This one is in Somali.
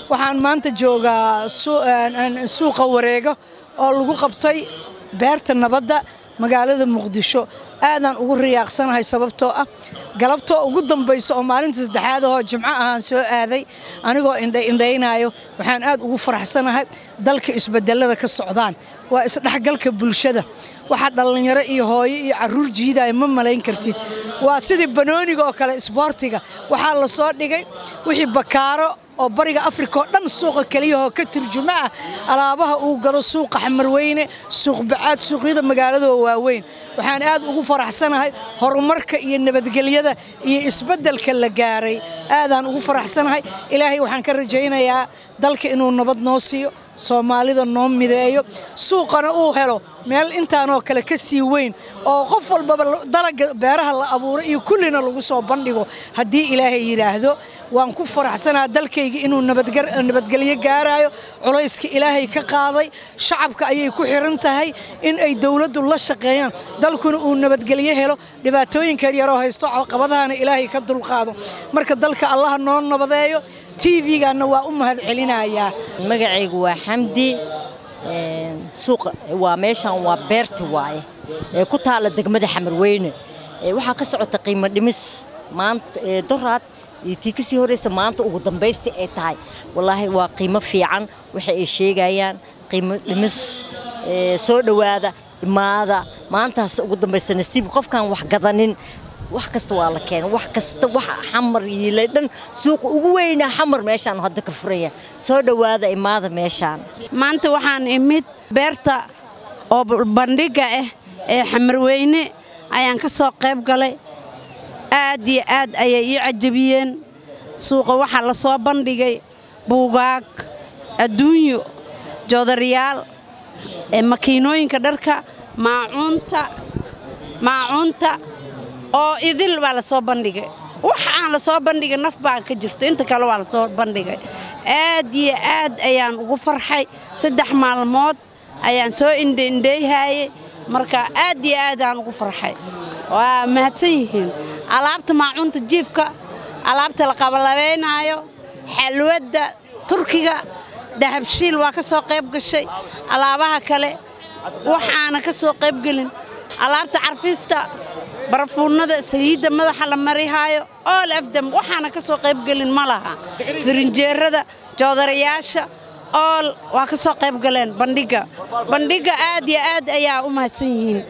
waxaan maanta joogaa suuqa wareega oo lagu qabtay beerta nabadda magaalada Muqdisho aadan ugu riyaaqsanahay sababtoo ah galabta ugu dambayso oo maalinta saddexaad oo jimco ahaan soo aaday anigoo indhaynaayo waxaan aad ugu faraxsanahay dalka isbedelada ka socdaan waa isdhaxgalka bulshada waxa dhalinyaro iyo hooyo iyo caruur jiiday ma malayn kartid waa sidii banooniga oo kale isboortiga waxa la soo dhigay wixii bakaaro oo bariga Afrika oo dhan suuqa kaliya oo ka turjuma alaabaha uu galo suuqa Xamarweyne suuq bacaad suuqyada magaalada waaweyn waxaan aad ugu faraxsanahay horumarka iyo nabadgelyada iyo isbedelka la gaaray aadaan ugu faraxsanahay ilaahay waxaan ka rajaynayaa dalka inuu nabad noo siiyo Soomaalida noo mideeyo suuqana uu helo meel intaan oo kale ka sii weyn oo qof walba dalaga beeraha la abuuray iyo kullina lagu soo bandhigo hadii ilaahay yiraahdo waan ku faraxsanahay dalkayga inuu nabadgelyo gaarayo culayska ilaahay ka qaaday shacabka ayay ku xiran tahay in ay dawladdu la shaqeeyaan dalkuna uu nabadgelyo helo dhibaatooyinka yar oo haysto caqabadaha ilaahay ka dulqaado marka dalka Allah noo nabadeeyo TV-gana waa u mahad celinayaa magacaygu waa Xamdi suuq waa meeshan waa beerta waaye ku taala degmada Xamarweyne waxa ka socota qiimo dhimis maanta doraad tii kasii horeysa maanta ugu dambaysta ay tahay wallahi waa qiimo fiican waxa ay sheegayaan qiimo dhimis soo dhawaada imaada maantaas ugu dambaysta nasiib qofkan wax gadanin wax kasta waa la keenay wax kasta wax xamar yiilay dhan suuq ugu weyn xamar meeshan hadda ka furaya soo dhawaada imaada meeshan maanta waxaan imid beerta oo bandhiga ee Xamarweyne ayaan ka soo qayb galay aad iyo aad ayay ii cajabiyeen suuqa waxa la soo bandhigay buugaag adduunyo joodariyaal makiinooyinka dharka maacunta oo idil baa la soo bandhigay wax aan la soo bandhigay naf baa ka jirto inta kale waa la soo bandhigay aad iyo aad ayaan ugu farxay 3 maalmood ayaan soo indheeyay marka aad iyo aad aan ugu farxay waa mahadsan yihiin alaabta maacunta jiifka alaabta la qabalabeenayo xalwada turkiga dahabshiil waa ka soo qayb gashay alaabaha kale waxaana ka soo qayb galin alaabta carfista barfuunada saliida madaxa la marihayo all of them waxaana ka soo qayb galin malaha firinjeerada joodarayaasha all waa ka soo qayb galeen bandhiga aad iyo aad ayaa u mahadsan yihiin